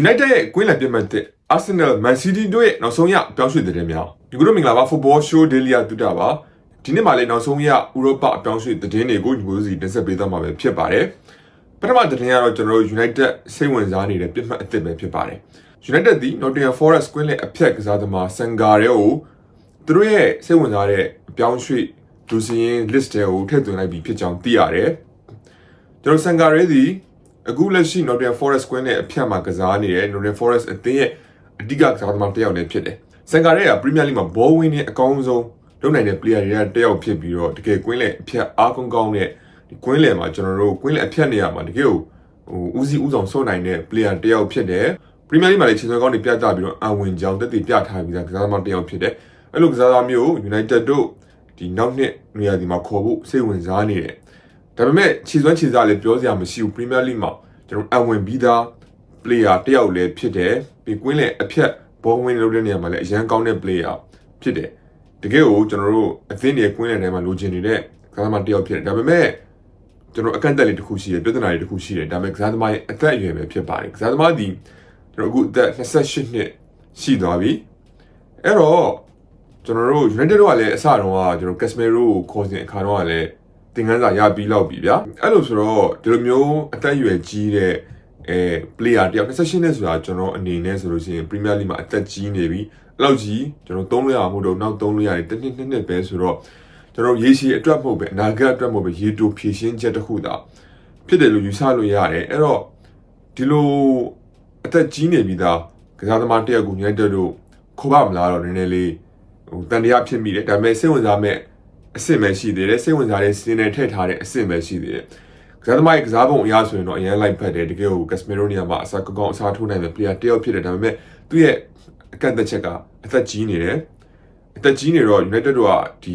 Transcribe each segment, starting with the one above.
United ရဲ့ကွင်းလည်ပြတ်မှတ်တဲ့ Arsenal Man City တို့ရဲ့နောက်ဆုံးရပြောင်းရွှေ့တဲ့များဒီကုလိုမင်္ဂလာပါ Football Show Daily တူတာပါဒီနေ့မှလည်းနောက်ဆုံးရဥရောပအပြောင်းရွှေ့သတင်းတွေကိုညီကိုစီတင်ဆက်ပေးသွားမှာပဲဖြစ်ပါတယ်ပထမသတင်းကတော့ကျွန်တော်တို့ United စိတ်ဝင်စားနေတဲ့ပြတ်မှတ်အသစ်ပဲဖြစ်ပါတယ် United ဒီ Nottingham Forest ကွင်းလည်အဖြတ်ကစားသမား Sangare ကိုသူတို့ရဲ့စိတ်ဝင်စားတဲ့အပြောင်းရွှေ့ဒူစီရင် list တွေကိုထည့်သွင်းလိုက်ပြီးဖြစ်ကြောင်းသိရတယ်ကျွန်တော် Sangare ဒီအခုလက်ရှိ Nottingham Forest ကွင်းနဲ့အဖြတ်မှာကစားနေတဲ့ Nottingham Forest အသင်းရဲ့အဓိကကစားသမားတစ်ယောက်လည်းဖြစ်တယ်။ဆန်ကာရဲက Premier League မှာ ball win နဲ့အကောင်းဆုံးလုပ်နိုင်တဲ့ player တွေကတစ်ယောက်ဖြစ်ပြီးတော့တကယ်ကွင်းနဲ့အဖြတ်အားကောင်းတဲ့ဒီကွင်းလယ်မှာကျွန်တော်တို့ကွင်းနဲ့အဖြတ်နေရာမှာတကယ်ကိုဦးစီးဦးဆောင်ဆော့နိုင်တဲ့ player တစ်ယောက်ဖြစ်တယ်။ Premier League မှာလည်းခြေစွမ်းကောင်းတွေပြသပြီးတော့အဝင်ကြောင်းတက်တည်ပြထားပြီးသားကစားသမားတစ်ယောက်ဖြစ်တယ်။အဲ့လိုကစားသမားမျိုး United တို့ဒီနောက်နှစ်နေရာဒီမှာခေါ်ဖို့စိတ်ဝင်စားနေတယ်။ဒါပေမဲ့ခြေစွမ်းခြေစားလည်းပြောစရာမရှိဘူး Premier League မှာကျွန်တော်အဝင်ပြီးသား player တယောက်လည်းဖြစ်တယ်ပြီးကွင်းလည်းအဖြတ်ဘောဝင်လုပ်တဲ့နေရာမှာလည်းအရန်ကောင်းတဲ့ player ဖြစ်တယ်တကယ်ကိုကျွန်တော်တို့အသင်းတွေကွင်းလယ်ထဲမှာလိုချင်နေတဲ့ကစားသမားတယောက်ဖြစ်တယ်ဒါပေမဲ့ကျွန်တော်အကန့်အသတ်လေးတစ်ခုရှိတယ်ပြဿနာလေးတစ်ခုရှိတယ်ဒါပေမဲ့ကစားသမားရဲ့အသက်အရွယ်ပဲဖြစ်ပါတယ်ကစားသမားဒီကျွန်တော်အခုအသက်28နှစ်ရှိသွားပြီအဲ့တော့ကျွန်တော်တို့ United တို့ကလည်းအစတုန်းကကျွန်တော် Casemiro ကိုခေါ်စဉ်အခါတော့ကလည်းသင်ခန်းစာရပြီးလောက်ပြီဗျာအဲ့လိုဆိုတော့ဒီလိုမျိုးအသက်အရွယ်ကြီးတဲ့player တယောက်28နှစ်ဆိုတာကျွန်တော်အနေနဲ့ဆိုလို့ရှိရင် Premier League မှာအသက်ကြီးနေပြီအဲ့လောက်ကြီးကျွန်တော်သုံးလို့ရမှာမဟုတ်တော့နောက်သုံးလို့ရတယ်တစ်နှစ်ပဲဆိုတော့ကျွန်တော်ရေရှည်အတွက်မဟုတ်ပဲအနာဂတ်အတွက်မဟုတ်ပဲရေတိုဖြည့်ရှင်းချက်တစ်ခုသာဖြစ်တယ်လို့ယူဆလို့ရတယ်အဲ့တော့ဒီလိုအသက်ကြီးနေပြီသားကစားသမားတယောက်ကို United တို့ခေါ်ပါမလားတော့နည်းနည်းလေးတန်တရားဖြစ်မိတယ်ဒါပေမဲ့စိတ်ဝင်စားမဲ့အဆင့်ပဲရှိသေးတယ်စိတ်ဝင်စားတဲ့စီးနယ်ထည့်ထားတဲ့အဆင့်ပဲရှိသေးတယ်ကစားသမားရဲ့ကစားပုံအရဆိုရင်တော့အရင်လိုက်ဖက်တယ်တကယ်ကို Casemiro နေရာမှာအစားကောင်းအစားထိုးနိုင်တဲ့ player တယောက်ဖြစ်တယ်ဒါပေမဲ့သူ့ရဲ့အကန့်အသတ်ချက်ကအသက်ကြီးနေတယ်အသက်ကြီးနေတော့ United တို့ကဒ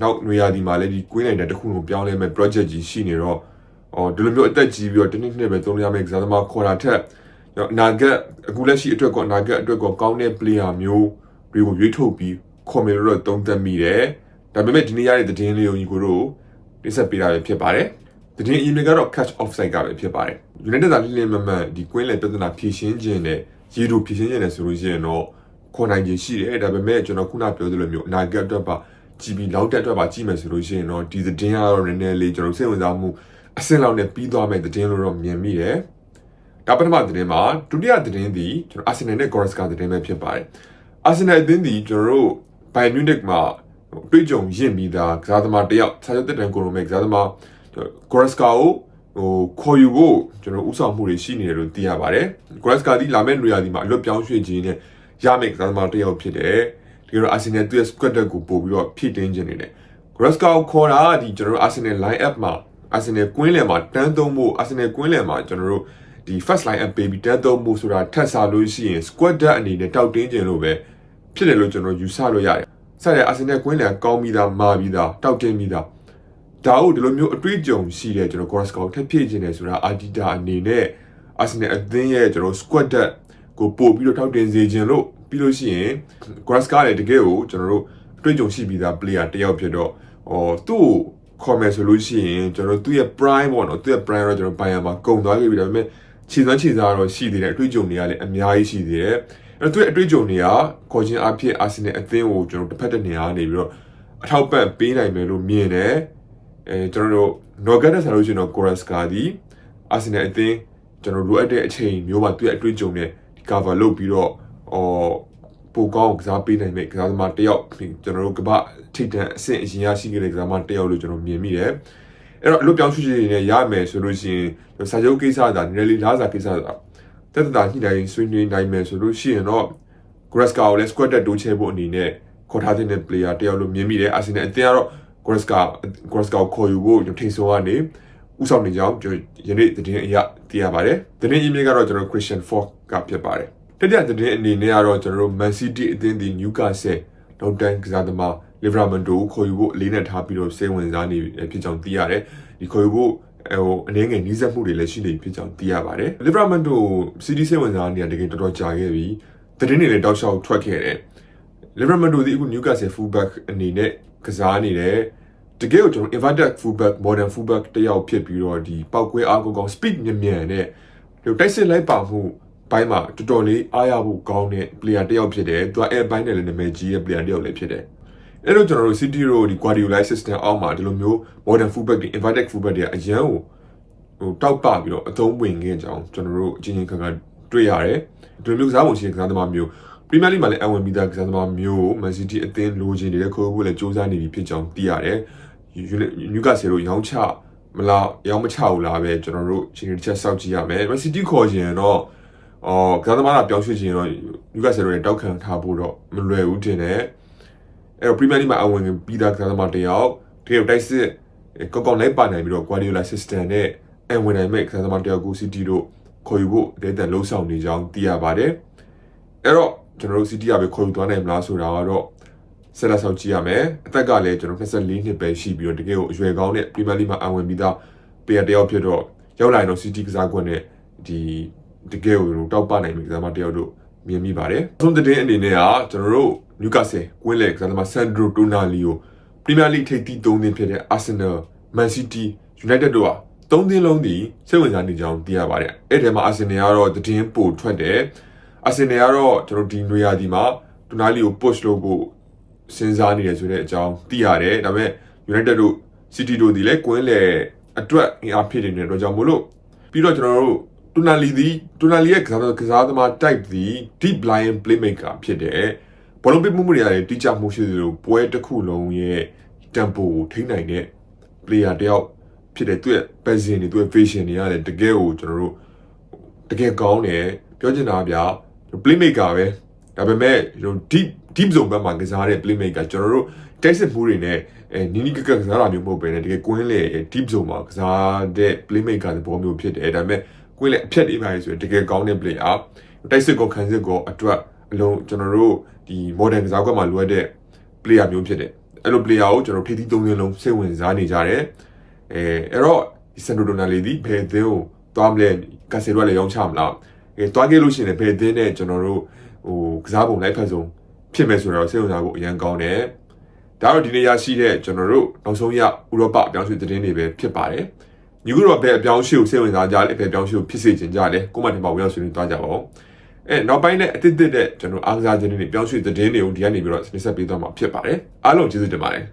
ီနောက်နွေရာသီမှာလည်းဒီကွင်းနိုင်တဲ့တစ်ခုလုံးပြောင်းလဲမဲ့ project ကြီးရှိနေတော့ဒီလိုမျိုးအသက်ကြီးပြီးတော့တစ်နှစ်ပဲသုံးရမယ့်ကစားသမားခေါ်တာထက်အနာဂတ်အခုလက်ရှိအတွက်ကောအနာဂတ်အတွက်ကောကောင်းတဲ့ player မျိုးတွေကိုရွေးထုတ်ပြီးခေါ်မယ်လို့သုံးသပ်မိတယ်ဒါပေမဲ့ဒီနေ့ရတဲ့သတင်းလေးကိုညီကိုတို့တင်ဆက်ပေးတာပဲဖြစ်ပါတယ်သတင်းအီးမေးလ်ကတော့ catch offside ကပဲဖြစ်ပါတယ် United ကလင်းမမှန်ဒီကွင်းလေပြဿနာဖြေရှင်းခြင်းနဲ့ရေတိုဖြေရှင်းခြင်းနဲ့ဆိုလို့ရှိရင်တော့ခေါ်နိုင်ခြင်းရှိတယ်ဒါပေမဲ့ကျွန်တော်ခုနပြောသလိုမျိုးအနာဂတ်အတွက်ပါကြည်ပြီးလောက်တဲ့အတွက်ပါကြည့်မယ်ဆိုလို့ရှိရင်တော့ဒီသတင်းကတော့နည်းနည်းလေးကျွန်တော်စိတ်ဝင်စားမှုအဆင့်လောက်နဲ့ပြီးသွားမဲ့သတင်းလို့တော့မြင်မိတယ်ဒါပထမသတင်းမှာဒုတိယသတင်းဒီကျွန်တော် Arsenal နဲ့ Goretzka သတင်းပဲဖြစ်ပါတယ် Arsenal အသင်းဒီကျွန်တော်တို့ Bayern Munich မှာတွေ့ကြုံရင့်ပြီးသားကစားသမားတယောက်စာချုပ်တက်တန်းကိုလိုမဲ့ကစားသမား Goretzka ကိုခေါ်ယူဖို့ကျွန်တော်ဥဆောင်မှုတွေရှိနေတယ်လို့သိရပါတယ် Goretzka ဒီလာမယ့်နေရာဒီမှာအလွတ်ပြောင်းရွှေ့ခြင်းနဲ့ရမယ့်ကစားသမားတယောက်ဖြစ်တယ်ဒီကတော့ Arsenal သူ့ရဲ့ squad ကိုပို့ပြီးတော့ဖြည့်တင်းခြင်းနေတယ် Goretzka ကိုခေါ်တာဒီကျွန်တော်တို့ Arsenal line up မှာ Arsenal ကွင်းလယ်မှာတန်းသုံးဖို့ Arsenal ကွင်းလယ်မှာကျွန်တော်တို့ဒီ first line up ပေးပြီးတန်းသုံးဖို့ဆိုတာထပ်စားလို့ရှိရင် squad အနေနဲ့တောက်တင်းခြင်းလို့ပဲဖြစ်တယ်လို့ကျွန်တော်ယူဆလို့ရတယ်ဆက်တဲ့ Arsenal ကွင်းလယ်ကောင်းပြီးသားမာပြီးသားတောက်တင်းပြီးသားဒါဟုတ်ဒီလိုမျိုးအတွေ့အကြုံရှိတဲ့ကျွန်တော် Goretzka ကိုထပ်ဖြည့်ခြင်းတယ်ဆိုတာ Arteta အနေနဲ့ Arsenal အသင်းရဲ့ကျွန်တော် squad ကိုပို့ပြီးတော့ထောက်တင်စေခြင်းလို့ပြီးလို့ရှိရင် Goretzka လည်းတကယ်ကိုကျွန်တော်တို့အတွေ့အကြုံရှိပြီးသား player တယောက်ဖြစ်တော့သူ့ကိုခေါ်မယ်ဆိုလို့ရှိရင်ကျွန်တော်သူ့ရဲ့ prime ပေါ့နော်သူ့ရဲ့ prime တော့ကျွန်တော် Bayern မှာကုန်သွားပြီဒါပေမဲ့ခြေစွမ်းခြေစားတော့ရှိသေးတယ်အတွေ့အကြုံတွေကလည်းအများကြီးရှိသေးတယ်အဲ့တော့သူ့ရဲ့အတွေ့အကြုံတွေကခေါ်ခြင်းအဖြစ် Arsenal အသင်းကိုကျွန်တော်တစ်ဖက်တစ်နေရာနေပြီးတော့အထောက်ပံ့ပေးနိုင်မယ်လို့မြင်တယ်ကျွန်တော်တို့ Nogat နဲ့ဆိုလို့ရှိရင်တော့ Goretzka ဒီ Arsenal အသင်းကျွန်တော်လိုအပ်တဲ့အချိန်မျိုးမှာသူ့ရဲ့အတွေ့အကြုံနဲ့ cover လုပ်ပြီးတော့ပိုကောင်းကစားပေးနိုင်မယ့်ကစားသမားတယောက်ကျွန်တော်တို့ကမ္ဘာထိပ်တန်းအဆင့်အရင်ရရှိခဲ့တဲ့ကစားသမားတယောက်လို့ကျွန်တော်မြင်မိတယ်အဲ့တော့အလုပ်ပြောင်းရွှေ့ခြင်းတွေရမယ်ဆိုလို့ရှိရင်စာချုပ်ကိစ္စသာနည်းနည်းလားစာကိစ္စသာတက်တာညှိနှိုင်းဆွေးနွေးနိုင်မယ်ဆိုလို့ရှိရင်တော့ Goretzka ကိုလည်း squad တက်တိုးချဲဖို့အနေနဲ့ခေါ်ထားတဲ့ player တယောက်လို့မြင်မိတယ် Arsenal အသင်းကတော့ Goretzka ကိုခေါ်ယူဖို့ထိန်ဆိုးကနေဥဆောင်နေကြောင်းကျွန်တော်ယနေ့သတင်းအရသိရပါတယ်သတင်းအီးမေးလ်ကတော့ကျွန်တော် Christian Falk ကဖြစ်ပါတယ်တတိယသတင်းအနေနဲ့ကတော့ကျွန်တော်တို့ Man City အသင်းဒီ Newcastle နောက်တန်းကစားသမား Livramento ကိုခေါ်ယူဖို့အလေးနဲ့ထားပြီးတော့စိတ်ဝင်စားနေဖြစ်ကြောင်းသိရတယ်ဒီခေါ်ယူဖို့အနေငယ်နီးစပ်မှုတွေလည်းရှိနေဖြစ်ကြောင်းသိရပါတယ် Livramento City စိတ်ဝင်စားနေတာတကယ်တော်တော်ကြာခဲ့ပြီသတင်းတွေလည်းတောက်လျှောက်ထွက်ခဲ့တယ် Livramento ဒီအခု Newcastle fullback အနေနဲ့ကစားနေတယ်တကယ်ကိုကျွန်တော် inverted fullback modern fullback တယောက်ဖြစ်ပြီးတော့ဒီပောက်ကွဲအားကောင်း speed မြန်မြန်နဲ့ဒီတိုက်စစ်လိုက်ပါမှု ပိုင်းမှာတော်တော်လေးအားရဖို့ကောင်းတဲ့ player တစ်ယောက်ဖြစ်တယ်သူကအဲ့ဘိုင်းနဲ့လည်းနာမည်ကြီးရဲ့ player တစ်ယောက်လည်းဖြစ်တယ်အဲ့တော့ကျွန်တော်တို့ City တို့ဒီ Guardiola system အောက်မှာဒီလိုမျိုး modern fullback တွေ inverted fullback တွေအရန်ကိုတောက်ပပြီးတော့အသုံးဝင်ခဲ့ကြအောင်ကျွန်တော်တို့အချင်းချင်းခါခါတွေ့ရတယ်ဒီလိုမျိုးကစားပုံရှိတဲ့ကစားသမားမျိုး Premier League မှာလည်းအဝင်ပြီးသားကစားသမားမျိုး Man City အသင်းလိုချင်နေတဲ့ခေါ်ဖို့လည်းစူးစမ်းနေပြီဖြစ်ကြောင်းသိရတယ် Newcastle တို့ရောင်းချမလားရောင်းမချဘူးလားပဲကျွန်တော်တို့ချိန်တစ်ချက်စောင့်ကြည့်ရမယ် Man City ခေါ်ရင်တော့ကစားသမားကပြောင်းရွှေ့ခြင်းတော့ Newcastle တို့ရဲ့တောက်ခံထားဖို့တော့မလွယ်ဘူးတင်တယ်အဲ့တော့ Premier League မှာအဝင်ပြီးသားကစားသမားတယောက်တကယ်တိုက်စစ်ကောက်ကောက်လိုက်ပါနိုင်ပြီးတော့ Guardiola system နဲ့အဝင်နိုင်မဲ့ကစားသမားတယောက်ကို City တို့ခေါ်ယူဖို့တည်တံ့လှုံ့ဆော်နေကြောင်းသိရပါတယ်အဲ့တော့ကျွန်တော်တို့ City ကပဲခေါ်ယူသွားနိုင်မလားဆိုတာကတော့ဆက်လက်ဆောင်ကြည့်ရမယ်အသက်ကလည်းကျွန်တော်24နှစ်ပဲရှိပြီးတော့တကယ်ကိုအရွယ်ကောင်းတဲ့ Premier League မှာအဝင်ပြီးသား player တယောက်ဖြစ်တော့ရောက်လာရင်တော့ City ကစားကွက်နဲ့ဒီတကယ်ကိုတောက်ပနိုင်ပြီကစားသမားတယောက်တို့မြင်မိပါတယ်အဆုံးတဲ့အနေနဲ့ကကျွန်တော်တို့ Newcastle ကွင်းလက်ကစားသမား Sandro Tonali ကို Premier League ထိပ်သီး3သင်းဖြစ်တဲ့ Arsenal, Man City, United တို့က3သင်းလုံးဒီစိတ်ဝင်စားနေကြအောင်သိရပါတယ်အဲ့ထဲမှာ Arsenal ကတော့သတင်းပို့ထွက်တယ် Arsenal ကတော့ကျွန်တော်ဒီနွေရာသီမှာ Tonali ကို push လုပ်ဖို့စဉ်းစားနေတယ်ဆိုတဲ့အကြောင်းသိရတယ်ဒါပေမဲ့ United တို့ City တို့ဒီလည်းကွင်းလေအတွက်အင်အားဖြစ်နေတဲ့အတွက်ကြောင့်မို့လို့ပြီးတော့ကျွန်တော်တို့ Tonali ရဲ့ကစားသမား type ဒီ deep lying playmaker ဖြစ်တယ်ဘောလုံးပစ်မှုတွေရတယ်တိကျမှုရှိသလိုပွဲတစ်ခုလုံးရဲ့ tempo ကိုထိန်းနိုင်တဲ့ player တယောက်ဖြစ်တဲ့သူ့ရဲ့ passion တွေသူ့ရဲ့ vision တွေရတယ်တကယ်ကိုကျွန်တော်တို့တကယ်ကောင်းတယ်ပြောချင်တာဗျာ playmaker ပဲဒါပေမဲ့ deep zone ဘက်မှာကစားတဲ့ playmaker ကျွန်တော်တို့တိုက်စစ်မှုတွေနဲ့နီနီကကစားတာမျိုးမဟုတ်ပဲねတကယ်ကွင်းလေ deep zone မှာကစားတဲ့ playmaker တဲ့ပုံမျိုးဖြစ်တယ်ဒါပေမဲ့ကွင်းလေအဖြတ်တွေပါလေဆိုရင်တကယ်ကောင်းတဲ့ player တိုက်စစ်ကိုခံစစ်ကိုအတွက်အလုံးကျွန်တော်တို့ဒီ modern ကစားကွက်မှာလိုအပ်တဲ့ player မျိုးဖြစ်တယ်အဲ့လို player ကိုကျွန်တော်ထိပ်သီး3သင်းလုံးစိတ်ဝင်စားနေကြတယ်အဲ့တော့ဒီ Sandro Tonali ဒီဘယ်သင်းကိုသွားမလဲကစားရလည်းရောင်းချမလားတွားခဲ့လို့ရှိရင်ဘယ်သင်းနဲ့ကျွန်တော်တို့ကစားပုံလိုက်ဖက်ဆုံးဖြစ်မယ်ဆိုတော့စိတ်ဝင်စားဖို့အရင်ကောင်းတယ်ဒါတော့ဒီနေ့ရရှိတဲ့ကျွန်တော်တို့နောက်ဆုံးရဥရောပအပြောင်းရွှေ့သတင်းတွေပဲဖြစ်ပါတယ်ညီကတော့ဘယ်အပြောင်းရွှေ့ကိုစိတ်ဝင်စားကြလဲဘယ်အပြောင်းရွှေ့ကိုဖြစ်စေချင်ကြလဲကိုမတင်ပါဝင်ရောက်ဆွေးနွေးသွားကြပါဦးနောက်ပိုင်းနဲ့အသစ်တဲ့ကျွန်တော်အားကစားခြင်းတွေပြောင်းရွှေ့သတင်းတွေကိုဒီကနေပြီးတော့ဆက်ပေးသွားမှာဖြစ်ပါတယ်အားလုံးကျေးဇူးတင်ပါတယ်